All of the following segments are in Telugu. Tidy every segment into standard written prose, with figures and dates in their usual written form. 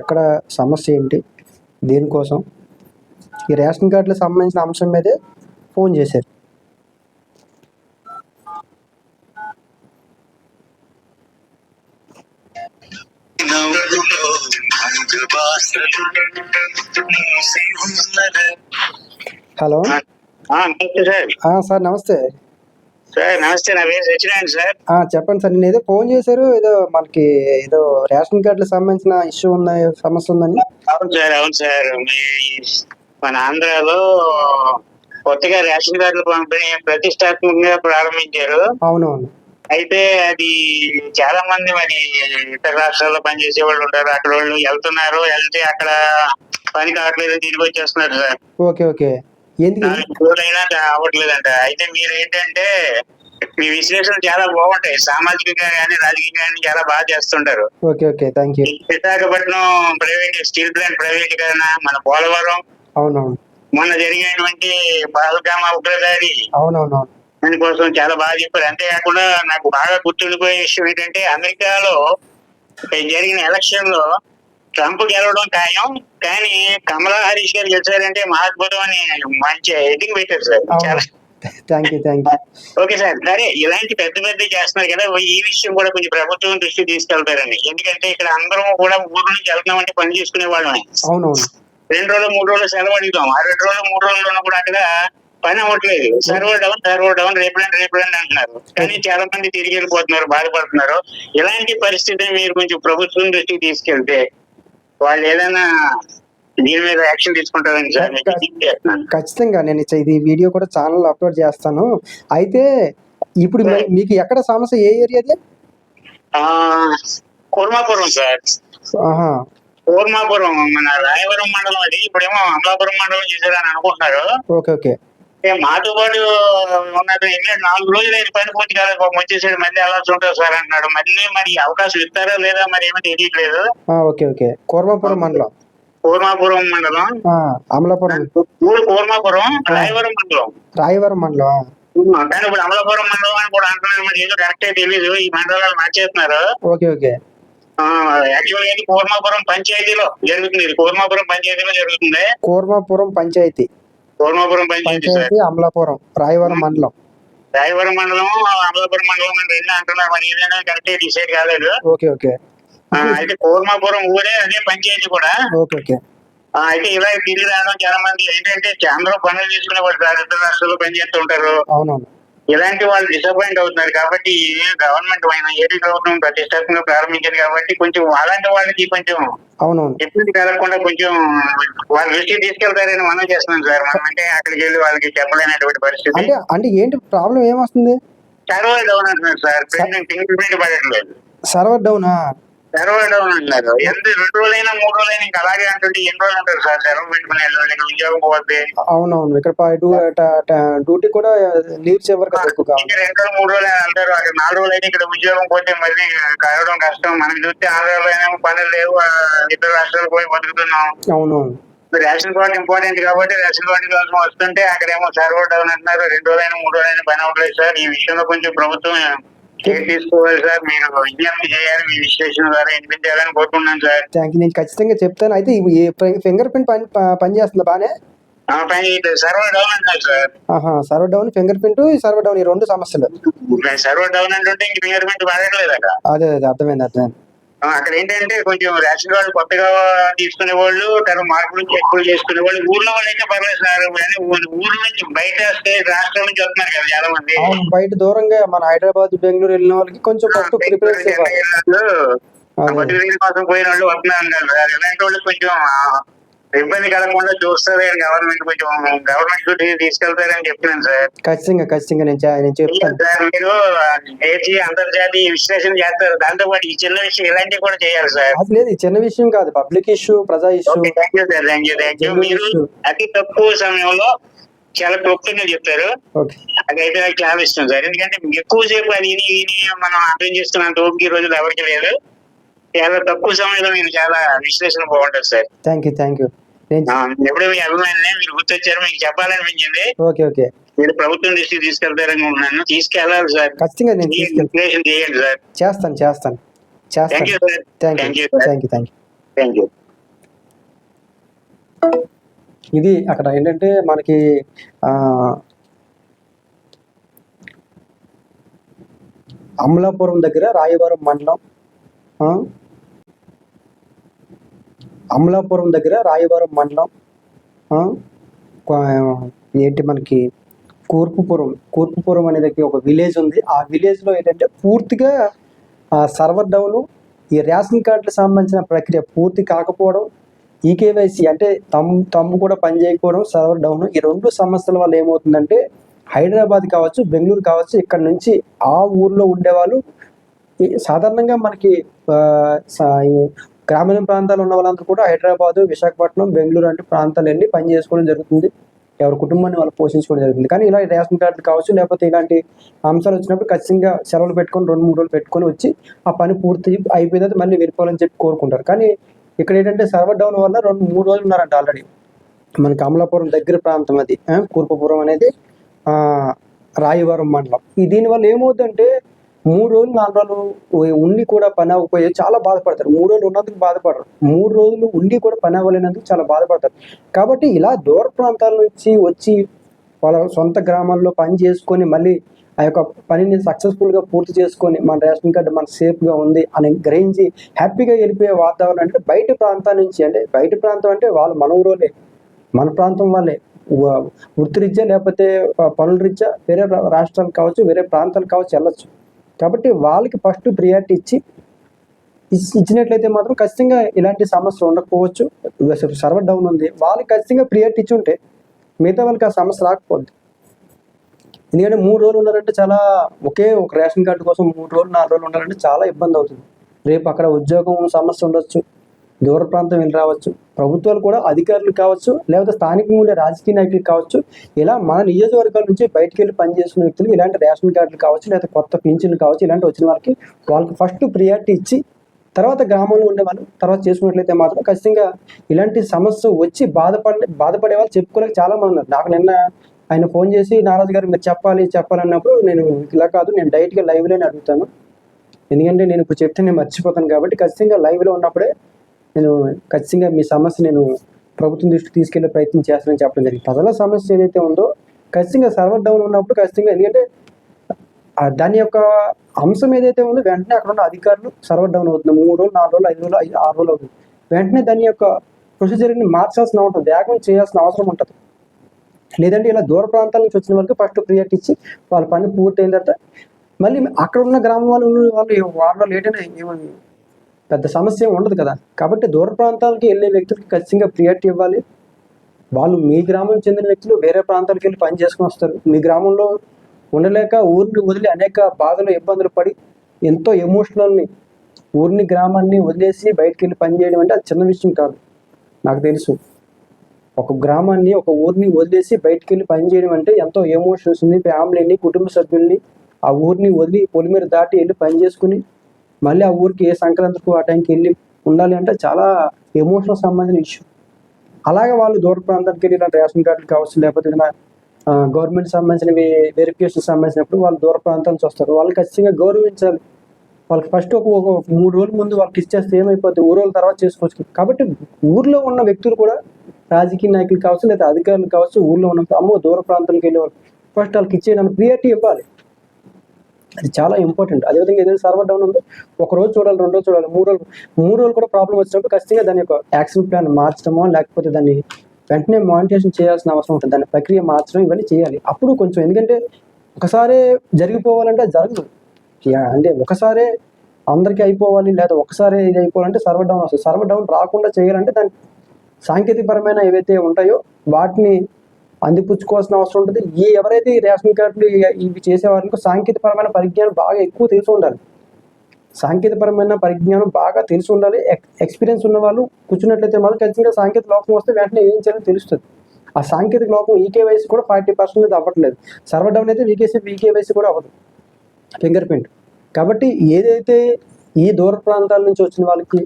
ఎక్కడ సమస్య ఏంటి, దేనికోసం ఈ రేషన్ కార్డులకు సంబంధించిన అంశం మీదే ఫోన్ చేశారు. హలో సార్, నమస్తే సార్. నమస్తే, నా పేరు సత్యనారాయణ సార్. చెప్పండి సార్. నేను ఏదో ఫోన్ చేశారు, ఏదో మనకి ఏదో రేషన్ కార్డులకు సంబంధించిన ఇష్యూ ఉన్నాయి, సమస్య ఉందని. అవును సార్. మన ఆంధ్రాలో కొత్తగా రేషన్ కార్డులు పంపిణీ ప్రతిష్టాత్మకంగా ప్రారంభించారు. అవునవును. అయితే అది చాలా మంది మరి ఇతర రాష్ట్రాల్లో పనిచేసే వాళ్ళు ఉంటారు, అక్కడ వాళ్ళు వెళ్తే అక్కడ పని కావట్లేదు, తిరిగి వచ్చేస్తున్నారు సార్. Okay okay. రోజులైనా అవ్వట్లేదంట. అయితే మీరు ఏంటంటే మీ విశ్లేషణ చాలా బాగుంటాయి, సామాజికంగా కానీ రాజకీయంగా కానీ చాలా బాగా చేస్తుంటారు. Okay okay, thank you. Visakhapatnam private steel plant ప్రైవేటీకరణ, మన పోలవరం, అవునవును, మొన్న జరిగినటువంటి పహల్గామా ఉగ్రదాడి, అవునవును, దానికోసం చాలా బాగా చెప్పారు. అంతేకాకుండా నాకు బాగా గుర్తుండిపోయే విషయం ఏంటంటే అమెరికాలో జరిగిన ఎలక్షన్ లో ట్రంప్ గెలవడం ఖాయం, కానీ కమలా హారిస్ గారు గెలిచారంటే మహాద్భుతం అని మంచి ఎడ్డింగ్ పెట్టారు సార్. చాలా ఓకే సార్. సరే, ఇలాంటి పెద్ద చేస్తున్నారు కదా, ఈ విషయం కూడా కొంచెం ప్రభుత్వం దృష్టి తీసుకెళ్తారండి. ఎందుకంటే ఇక్కడ అందరం కూడా ఊరు నుంచి వెళ్తున్నామంటే పని చేసుకునే వాళ్ళమే. 2 రోజులు 3 రోజులు సెలవు అడుగుతాం. ఆ 2 రోజులు 3 రోజుల్లో కూడా అక్కడ పని అవ్వట్లేదు. సర్వర్ డౌన్ రేపు అంటున్నారు. కానీ చాలా మంది తిరిగి వెళ్ళిపోతున్నారు, బాధపడుతున్నారు. ఇలాంటి పరిస్థితిని మీరు కొంచెం ప్రభుత్వం దృష్టికి తీసుకెళ్తే వాళ్ళు ఏదైనా దీని మీద యాక్షన్ తీసుకుంటారని సార్. ఖచ్చితంగా నేను ఇది వీడియో కూడా ఛానల్ అప్లోడ్ చేస్తాను. అయితే ఇప్పుడు మీకు ఎక్కడ సమస్య, ఏ ఏరియాది? కూర్మాపురం సార్. కూర్మాపురం మన రాయవరం మండలం, అది ఇప్పుడేమో అమలాపురం మండలం చేశారని అనుకుంటున్నారు. Okay okay. మాతో పాటు ఉన్నది 4 రోజులు అయిన పని పూర్తి కాలేదు, వచ్చేసాడు, మళ్ళీ వెళ్ళాల్సి ఉంటుంది సార్ అంటున్నాడు. మళ్ళీ మరి అవకాశం ఇస్తారా లేదా మరి ఏమో తెలియట్లేదు. Okay okay. కూర్మాపురం మండలం అమలాపురం, కూర్మాపురం రాయవరం మండలం. కానీ ఇప్పుడు అమలాపురం మండలం అని కూడా అంటున్నారు, మరి ఏదో కరెక్టే తెలీదు. ఈ మండలాలు మార్చేస్తున్నారు. Okay okay. యాక్చువల్ గా కూర్మాపురం పంచాయతీలో జరుగుతుంది. కూర్మాపురం పంచాయతీలో జరుగుతుంది. కూర్మాపురం పంచాయతీ, అమలాపురం, రాయవరం మండలం. అమలాపురం మండలం అని 2 అంటున్నారు. మరి ఏదైనా కరెక్టే డిసైడ్ కాలేదు. Okay okay. అయితే కూర్మాపురం ఊరే అదే పంచాయతీ కూడా. Okay okay. అయితే ఇలా తిరిగి రావడం చాలా మంది ఏంటంటే కేంద్రం పనులు తీసుకునే వాళ్ళు ఇతర రాష్ట్రాల్లో పనిచేస్తూ ఉంటారు. అవునవును. ఇలాంటి వాళ్ళు డిసప్పాయింట్ అవుతున్నారు. కాబట్టి గవర్నమెంట్ ఏపీ ప్రభుత్వం ప్రతిష్టాత్మకంగా ప్రారంభించింది కాబట్టి కొంచెం అలాంటి వాళ్ళకి కొంచెం ఇబ్బంది కలగకుండా కొంచెం వాళ్ళ దృష్టికి తీసుకెళ్తారని మనం చేస్తున్నాం సార్. మనం అంటే అక్కడికి వెళ్ళి వాళ్ళకి చెప్పలేనటువంటి పరిస్థితి. అంటే ఏంటి ప్రాబ్లం, ఏమొస్తుంది? సర్వర్ డౌన్ అంటున్నారు సార్. ఫింగర్ ప్రింట్ పడట్లేదు. సర్వర్ డౌనా? సర్వర్ డౌన్ అంటున్నారు. ఎంత 2 రోజులైనా 3 రోజులైనా ఇంకా అలాగే అంటుంటే ఎన్ని రోజులు ఉంటారు సార్ సెలవు పెట్టుకునే ఉద్యోగం పోతే? అవునవును. ఇక్కడ డ్యూటీ కూడా లీవ్స్ ఎవరు కదా, 2 రోజులు 3 రోజులు అంటారు. అక్కడ 4 రోజులు అయితే ఇక్కడ ఉద్యోగం పోతే మళ్ళీ కలవడం కష్టం. మనకి చూస్తే ఆంధ్రాలో పనులు లేవు, ఇతర రాష్ట్రాలు పోయి బతుకుతున్నాం. అవునవును. రేషన్ కార్డు ఇంపార్టెంట్ కాబట్టి రేషన్ కార్డు కోసం వస్తుంటే అక్కడేమో సర్వర్ డౌన్ అంటున్నారు. 2 రోజులైనా 3 రోజులైనా పని అవ్వట్లేదు సార్. ఈ విషయంలో కొంచెం ప్రభుత్వం తీసుకోవాలి సార్. మీరు విజ్ఞప్తి చేయాలి, మీ విశ్లేషణ ద్వారా వినిపించాలని కోరుకున్నాను సార్. నేను ఖచ్చితంగా చెప్తాను. అయితే ఫింగర్ ప్రింట్ పని చేస్తుంది బానే? సర్వర్ డౌన్ అంటారు sir. Server down, finger print, server down, ఈ 2 సమస్యలు. సర్వర్ డౌన్ అంటే ఇంక ఫింగర్ ప్రింట్ వాడట్లేదు అక్కడ. అదే అర్థమైంది. అక్కడ ఏంటంటే కొంచెం రేషన్ కార్డు కొత్తగా తీసుకునే వాళ్ళు, తర్వాత మార్పులు ఎక్కువ చేసుకునే వాళ్ళు, ఊర్లో వాళ్ళు అయితే పర్లేదు సార్. ఊరు నుంచి బయట స్టేట్ రాష్ట్రం నుంచి వస్తున్నారు కదా చాలా మంది. బయట దూరంగా మన హైదరాబాద్, బెంగళూరు వెళ్ళిన వాళ్ళకి కొంచెం కోసం పోయిన వాళ్ళు వస్తున్నారు సార్. ఇలాంటి వాళ్ళు కొంచెం ఇబ్బంది కలగకుండా చూస్తారే గవర్నమెంట్, కొంచెం గవర్నమెంట్ తీసుకెళ్తారని చెప్పినాను సార్. ఖచ్చితంగా నేను చెప్తాను సార్. మీరు దేశీయ అంతర్జాతీయ విశ్లేషణ చేస్తారు, దాంతో పాటు ఈ చిన్న విషయం ఇలాంటివి కూడా చేయాలి సార్. లేదు, చిన్న విషయం కాదు, పబ్లిక్ ఇష్యూ, ప్రజా ఇష్యూ. Thank you. మీరు అతి తక్కువ సమయంలో చాలా క్లుప్తంగా చెప్తారు. అదైతే నాకు చాలా ఇష్టం సార్. ఎందుకంటే ఎక్కువసేపు అది మనం అర్థం చేసుకున్నంత ఓపిక ఈ రోజులు ఎవరికి లేదు. చాలా తక్కువ సమయంలో మీరు చాలా విశ్లేషణ బాగుంటుంది సార్. Thank you. ఎప్పుడూ మీ అభిమానులే, మీరు గుర్తొచ్చారు, మీకు చెప్పాలనిపించింది. ఓకే. మీరు ప్రభుత్వం దృష్టికి తీసుకెళ్తారని ఉన్నాను. తీసుకెళ్ళాలి సార్. ఖచ్చితంగా నేను విశ్లేషణ చేయండి సార్. చేస్తాను. Thank you sir. Thank you. ఇది అక్కడ ఏంటంటే మనకి అమలాపురం దగ్గర రాయవరం మండలం, అమలాపురం దగ్గర రాయవరం మండలం, ఏంటి మనకి కూర్పుపురం అనేది ఒక విలేజ్ ఉంది. ఆ విలేజ్లో ఏంటంటే పూర్తిగా సర్వర్ డౌను, ఈ రేషన్ కార్డులకు సంబంధించిన ప్రక్రియ పూర్తి కాకపోవడం, ఈకేవైసీ అంటే తమ్ము కూడా పనిచేయకపోవడం, సర్వర్ డౌన్, ఈ రెండు సమస్యల వల్ల ఏమవుతుందంటే హైదరాబాద్ కావచ్చు, బెంగళూరు కావచ్చు, ఇక్కడ నుంచి ఆ ఊర్లో ఉండేవాళ్ళు సాధారణంగా మనకి గ్రామీణ ప్రాంతాలు ఉన్న వాళ్ళందరూ కూడా హైదరాబాదు, విశాఖపట్నం, బెంగళూరు అంటే ప్రాంతాలు వెళ్ళి పని చేసుకోవడం జరుగుతుంది. ఎవరి కుటుంబాన్ని వాళ్ళు పోషించుకోవడం జరుగుతుంది. కానీ ఇలా రేషన్ కార్డులు కావచ్చు, లేకపోతే ఇలాంటి అంశాలు వచ్చినప్పుడు ఖచ్చితంగా సెలవులు పెట్టుకొని 2-3 రోజులు పెట్టుకొని వచ్చి ఆ పని పూర్తి అయిపోయిన తర్వాత మళ్ళీ వెళ్ళిపోవాలని చెప్పి కోరుకుంటారు. కానీ ఇక్కడ ఏంటంటే సర్వర్ డౌన్ వల్ల 2-3 రోజులు ఉన్నారంట ఆల్రెడీ. మనకి అమలాపురం దగ్గర ప్రాంతం అది, కూర్పుపురం అనేది రాయవరం మండలం. దీనివల్ల ఏమవుతుందంటే 3 రోజులు 4 రోజులు ఉండి కూడా పని అవ్వకపోయే చాలా బాధపడతారు. 3 రోజులు ఉన్నందుకు బాధపడరు, 3 రోజులు ఉండి కూడా పని అవ్వలేనందుకు చాలా బాధపడతారు. కాబట్టి ఇలా దూర ప్రాంతాల నుంచి వచ్చి వాళ్ళ సొంత గ్రామాల్లో పని చేసుకొని మళ్ళీ ఆ యొక్క పనిని సక్సెస్ఫుల్గా పూర్తి చేసుకొని మన రేషన్ కార్డు మన సేఫ్గా ఉంది అని గ్రహించి హ్యాపీగా వెళ్ళిపోయే వాతావరణం అంటే బయట ప్రాంతాల నుంచి, అంటే బయట ప్రాంతం అంటే వాళ్ళు మన ఊరోలే, మన ప్రాంతం వాళ్ళే, వృత్తిరీత్యా లేకపోతే పనుల రీత్యా వేరే రాష్ట్రాలు కావచ్చు, వేరే ప్రాంతాలు కావచ్చు వెళ్ళొచ్చు. కాబట్టి వాళ్ళకి ఫస్ట్ ప్రియారిటీ ఇచ్చినట్లయితే మాత్రం ఖచ్చితంగా ఇలాంటి సమస్య ఉండకపోవచ్చు. సర్వర్ డౌన్ ఉంది, వాళ్ళకి ఖచ్చితంగా ప్రియారిటీ ఇచ్చి ఉంటే మిగతా వాళ్ళకి ఆ సమస్య రాకపోద్ది. ఎందుకంటే 3 రోజులు ఉన్నారంటే చాలా, ఒకే ఒక రేషన్ కార్డు కోసం 3 రోజులు 4 రోజులు ఉండాలంటే చాలా ఇబ్బంది అవుతుంది. రేపు అక్కడ ఉద్యోగం సమస్య ఉండొచ్చు, దూర ప్రాంతం వెళ్ళి రావచ్చు. ప్రభుత్వాలు కూడా అధికారులు కావచ్చు, లేకపోతే స్థానికంగా ఉండే రాజకీయ నాయకులు కావచ్చు, ఇలా మన నియోజకవర్గాల నుంచి బయటికి వెళ్ళి పనిచేస్తున్న వ్యక్తులు ఇలాంటి రేషన్ కార్డులు కావచ్చు, లేకపోతే కొత్త పింఛన్లు కావచ్చు, ఇలాంటి వచ్చిన వాళ్ళకి ఫస్ట్ ప్రియారిటీ ఇచ్చి తర్వాత గ్రామంలో ఉండే వాళ్ళు తర్వాత చేసుకున్నట్లయితే మాత్రం ఖచ్చితంగా ఇలాంటి సమస్య వచ్చి బాధపడే వాళ్ళు చెప్పుకోలేక చాలా మంది ఉన్నారు. నాకు నిన్న ఆయన ఫోన్ చేసి, నారాజు గారు మీరు చెప్పాలన్నప్పుడు నేను ఇలా కాదు, నేను డైరెక్ట్గా లైవ్లోనే అడుగుతాను, ఎందుకంటే నేను ఇప్పుడు చెప్తే నేను మర్చిపోతాను. కాబట్టి ఖచ్చితంగా లైవ్లో ఉన్నప్పుడే నేను ఖచ్చితంగా మీ సమస్య నేను ప్రభుత్వం దృష్టికి తీసుకెళ్లే ప్రయత్నం చేస్తానని చెప్పడం జరిగింది. ప్రజల సమస్య ఏదైతే ఉందో ఖచ్చితంగా సర్వర్ డౌన్ ఉన్నప్పుడు ఖచ్చితంగా, ఎందుకంటే దాని యొక్క అంశం ఏదైతే ఉందో వెంటనే అక్కడ ఉన్న అధికారులు సర్వర్ డౌన్ అవుతుంది, 3 రోజులు 4 రోజులు 5 రోజులు 6 రోజులు అవుతుంది, వెంటనే దాని యొక్క ప్రొసీజర్ని మార్చాల్సిన ఉంటుంది, వేగం చేయాల్సిన అవసరం ఉంటుంది. లేదంటే ఇలా దూర ప్రాంతాల నుంచి వచ్చిన వాళ్ళకి ఫస్ట్ ప్రియారిటీ ఇచ్చి వాళ్ళ పని పూర్తయిన తర్వాత మళ్ళీ అక్కడ ఉన్న గ్రామం వాళ్ళు వారంలో లేట్ అయినా ఏమని పెద్ద సమస్య ఉండదు కదా. కాబట్టి దూర ప్రాంతాలకి వెళ్ళే వ్యక్తులకి ఖచ్చితంగా ప్రియారిటీ ఇవ్వాలి. వాళ్ళు మీ గ్రామం చెందిన వ్యక్తులు వేరే ప్రాంతాలకు వెళ్ళి పని చేసుకుని వస్తారు. మీ గ్రామంలో ఉండలేక ఊరిని వదిలి అనేక బాధలు ఇబ్బందులు పడి ఎంతో ఎమోషనల్ని ఊరిని గ్రామాన్ని వదిలేసి బయటకు వెళ్ళి పని చేయడం అంటే అది చిన్న విషయం కాదు. నాకు తెలుసు, ఒక గ్రామాన్ని ఒక ఊరిని వదిలేసి బయటకు వెళ్ళి పని చేయడం అంటే ఎంతో ఎమోషన్స్ని, ఫ్యామిలీని, కుటుంబ సభ్యుల్ని ఆ ఊరిని వదిలి పొలిమేర దాటి వెళ్ళి పని చేసుకుని మళ్ళీ ఆ ఊరికి ఏ సంక్రాంతికి ఆ టైంకి వెళ్ళి ఉండాలి అంటే చాలా ఎమోషనల్ సంబంధించిన ఇష్యూ. అలాగే వాళ్ళు దూర ప్రాంతానికి వెళ్ళి ఇలాంటి రేషన్ కార్డులు కావచ్చు, లేకపోతే గవర్నమెంట్ సంబంధించిన వెరిఫికేషన్ సంబంధించినప్పుడు వాళ్ళు దూర ప్రాంతాల నుంచి వస్తారు. వాళ్ళు ఖచ్చితంగా గౌరవించాలి. వాళ్ళకి ఫస్ట్ ఒక 3 రోజుల ముందు వాళ్ళకి ఇచ్చేస్తే ఏమైపోతుంది, ఊరోళ్ళ తర్వాత చేసుకోవచ్చు. కాబట్టి ఊర్లో ఉన్న వ్యక్తులు కూడా రాజకీయ నాయకులు కావచ్చు, లేదా అధికారులు కావచ్చు, ఊర్లో ఉన్న దూర ప్రాంతాలకు వెళ్ళే వాళ్ళు ఫస్ట్ వాళ్ళకి ఇచ్చే ప్రియారిటీ ఇవ్వాలి. అది చాలా ఇంపార్టెంట్. అదేవిధంగా ఏదైనా సర్వర్ డౌన్ ఉందో 1 రోజు చూడాలి, 2 రోజులు చూడాలి, 3 రోజులు కూడా ప్రాబ్లం వచ్చినప్పుడు ఖచ్చితంగా దాని యొక్క యాక్షన్ ప్లాన్ మార్చడమో, లేకపోతే దాన్ని వెంటనే మానిటరేషన్ చేయాల్సిన అవసరం ఉంటుంది. దాని ప్రక్రియ మార్చడం ఇవన్నీ చేయాలి. అప్పుడు కొంచెం, ఎందుకంటే ఒకసారి జరిగిపోవాలంటే జరగదు. అంటే ఒకసారే అందరికీ అయిపోవాలి, లేదా ఒకసారి ఇది అయిపోవాలంటే సర్వర్ డౌన్ వస్తుంది. సర్వర్ డౌన్ రాకుండా చేయాలంటే దాని సాంకేతికపరమైన ఏవైతే ఉంటాయో వాటిని అందిపుచ్చుకోవాల్సిన అవసరం ఉంటుంది. ఎవరైతే ఈ రేషన్ కార్డులు ఇవి చేసే వారికి సాంకేతికపరమైన పరిజ్ఞానం బాగా ఎక్కువ తెలిసి ఉండాలి. సాంకేతికపరమైన పరిజ్ఞానం బాగా తెలిసి ఉండాలి. ఎక్స్పీరియన్స్ ఉన్న వాళ్ళు కూర్చున్నట్లయితే మాత్రం ఖచ్చితంగా సాంకేతిక లోపం వస్తే వెంటనే ఏం చేయాలో తెలుస్తుంది. ఆ సాంకేతిక లోపం ఈకేవైసీ కూడా 40% అవ్వట్లేదు. సర్వర్ డౌన్ అయితే ఈకేవైసీ కూడా అవ్వదు, ఫింగర్ ప్రింట్. కాబట్టి ఏదైతే ఈ దూర ప్రాంతాల నుంచి వచ్చిన వాళ్ళకి,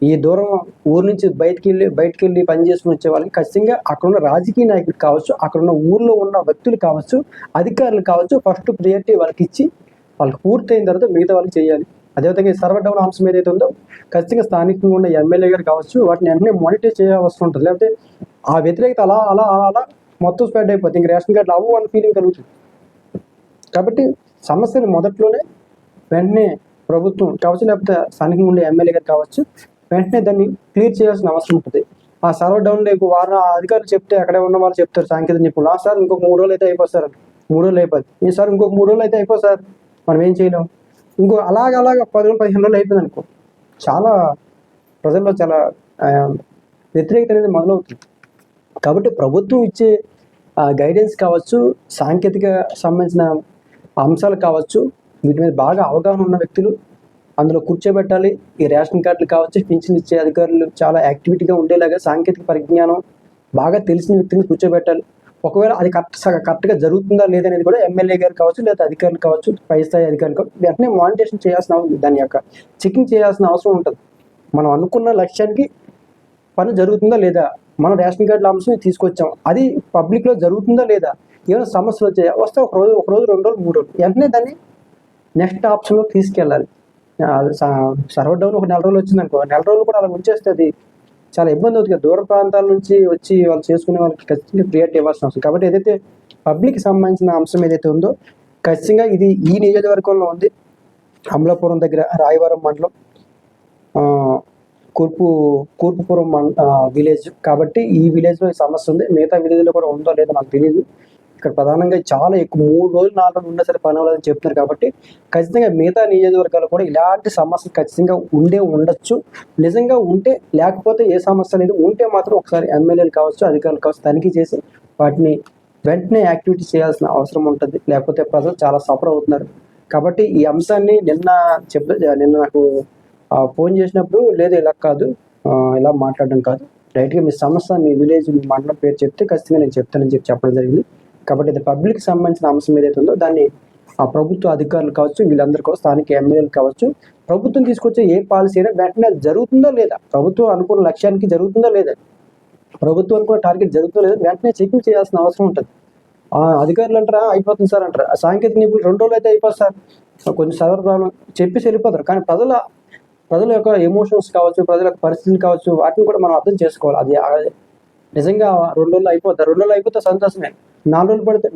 ఈ దూరం ఊరు నుంచి బయటికి వెళ్ళి పని చేసుకుని వచ్చే వాళ్ళకి ఖచ్చితంగా అక్కడున్న రాజకీయ నాయకులు కావచ్చు, అక్కడున్న ఊర్లో ఉన్న వ్యక్తులు కావచ్చు, అధికారులు కావచ్చు, ఫస్ట్ ప్రియారిటీ వాళ్ళకి ఇచ్చి వాళ్ళకి పూర్తయిన తర్వాత మిగతా వాళ్ళకి చేయాలి. అదేవిధంగా ఈ సర్వర్ డౌన్ అంశం ఏదైతే ఉందో ఖచ్చితంగా స్థానికంగా ఉన్న ఎమ్మెల్యే గారు కావచ్చు వాటిని వెంటనే మానిటర్ చేయాల్సి ఉంటుంది. లేకపోతే ఆ వ్యతిరేకత అలా అలా అలా అలా మొత్తం స్ప్రెడ్ అయిపోతుంది. ఇంక రేషన్ కార్డులు అవ్వు అని ఫీలింగ్ కలుగుతుంది. కాబట్టి సమస్యను మొదట్లోనే వెంటనే ప్రభుత్వం కావచ్చు లేకపోతే స్థానికంగా ఉండే ఎమ్మెల్యే గారు కావచ్చు వెంటనే దాన్ని క్లియర్ చేయాల్సిన అవసరం ఉంటుంది. ఆ సర్వర్ డౌన్ లేకు వారం అధికారులు చెప్తే అక్కడే ఉన్న వాళ్ళు చెప్తారు సాంకేతిక నిపుణులు, సార్ ఇంకొక 3 రోజులు అయితే అయిపోతారు, 3 రోజులు అయిపోద్ది, ఈసారి ఇంకొక 3 రోజులు అయితే అయిపోతుంది సార్, మనం ఏం చేయలేం. ఇంకో అలాగ 10 రోజులు 15 రోజులు అయిపోయింది అనుకో, చాలా ప్రజల్లో చాలా వ్యతిరేకత అనేది మొదలవుతుంది. కాబట్టి ప్రభుత్వం ఇచ్చే గైడెన్స్ కావచ్చు, సాంకేతిక సంబంధించిన అంశాలు కావచ్చు, వీటి మీద బాగా అవగాహన ఉన్న వ్యక్తులు అందులో కూర్చోబెట్టాలి. ఈ రేషన్ కార్డులు కావచ్చు, పింఛన్ ఇచ్చే అధికారులు చాలా యాక్టివిటీగా ఉండేలాగా సాంకేతిక పరిజ్ఞానం బాగా తెలిసిన వ్యక్తిని కూర్చోబెట్టాలి. ఒకవేళ అది కరెక్ట్గా జరుగుతుందా లేదనేది కూడా ఎమ్మెల్యే గారు కావచ్చు లేదా అధికారులు కావచ్చు, పై స్థాయి అధికారులు కావచ్చు వెంటనే మానిటరేషన్ చేయాల్సిన దాని యొక్క చెకింగ్ చేయాల్సిన అవసరం ఉంటుంది. మనం అనుకున్న లక్ష్యానికి పని జరుగుతుందా లేదా, మనం రేషన్ కార్డుల అంశం తీసుకొచ్చాం, అది పబ్లిక్లో జరుగుతుందా లేదా, ఏమైనా సమస్యలు వచ్చాయా, వస్తే ఒక రోజు 2 రోజులు 3 రోజులు వెంటనే దాన్ని నెక్స్ట్ ఆప్షన్లో తీసుకెళ్ళాలి. సర్వర్ డౌన్ ఒక 4 రోజులు వచ్చిందనుకో, 4 రోజులు కూడా అలా ఉంచేస్తే అది చాలా ఇబ్బంది అవుతుంది. దూర ప్రాంతాల నుంచి వచ్చి వాళ్ళు చేసుకునే వాళ్ళకి ఖచ్చితంగా ప్రియారిటీ ఇవ్వాల్సిన అవసరం. కాబట్టి ఏదైతే పబ్లిక్ సంబంధించిన అంశం ఏదైతే ఉందో ఖచ్చితంగా ఇది ఈ నియోజకవర్గంలో ఉంది. అమలాపురం దగ్గర రాయవరం మండలం కూర్పుపురం విలేజ్. కాబట్టి ఈ విలేజ్లో ఈ సమస్య ఉంది. మిగతా విలేజ్లో కూడా ఉందో లేదో నాకు తెలియదు. ఇక్కడ ప్రధానంగా చాలా ఎక్కువ 3 రోజులు 4 రోజులు ఉన్నా సరే పని అవ్వలేదని చెప్తున్నారు. కాబట్టి ఖచ్చితంగా మిగతా నియోజకవర్గాలు కూడా ఇలాంటి సమస్యలు ఖచ్చితంగా ఉండొచ్చు. నిజంగా ఉంటే, లేకపోతే ఏ సమస్య లేదు, ఉంటే మాత్రం ఒకసారి ఎమ్మెల్యేలు కావచ్చు, అధికారులు కావచ్చు తనిఖీ చేసి వాటిని వెంటనే యాక్టివిటీ చేయాల్సిన అవసరం ఉంటుంది. లేకపోతే ప్రజలు చాలా సఫర్ అవుతున్నారు. కాబట్టి ఈ అంశాన్ని నిన్న నాకు ఫోన్ చేసినప్పుడు లేదు ఇలా కాదు, ఇలా మాట్లాడడం కాదు, రైట్గా మీ సమస్య, మీ విలేజ్, మీ మండలం పేరు చెప్తే ఖచ్చితంగా నేను చెప్తానని చెప్పడం జరిగింది. కాబట్టి ఇది పబ్లిక్ సంబంధించిన అంశం ఏదైతే ఉందో దాన్ని ఆ ప్రభుత్వ అధికారులు కావచ్చు, వీళ్ళందరూ కూడా స్థానిక ఎమ్మెల్యేలు కావచ్చు, ప్రభుత్వం తీసుకొచ్చే ఏ పాలసీ అయినా వెంటనే జరుగుతుందో లేదా, ప్రభుత్వం అనుకున్న లక్ష్యానికి జరుగుతుందో లేదా, ప్రభుత్వం అనుకున్న టార్గెట్ జరుగుతుందో లేదా వెంటనే చెకింగ్ చేయాల్సిన అవసరం ఉంటుంది. అధికారులు అంటారా అయిపోతుంది సార్ అంటారు, సాంకేతిక నిపుణులు 2 రోజులు అయితే అయిపోతుంది సార్, కొంచెం సర్వర్ ప్రాబ్లం చెప్పేసి వెళ్ళిపోతారు. కానీ ప్రజల యొక్క ఎమోషన్స్ కావచ్చు, ప్రజల యొక్క పరిస్థితులు కావచ్చు, వాటిని కూడా మనం అర్థం చేసుకోవాలి. అది నిజంగా 2 రోజులు అయిపోతుంది, 2 రోజులు అయిపోతే సంతోషమే. 4 రోజులు పడితే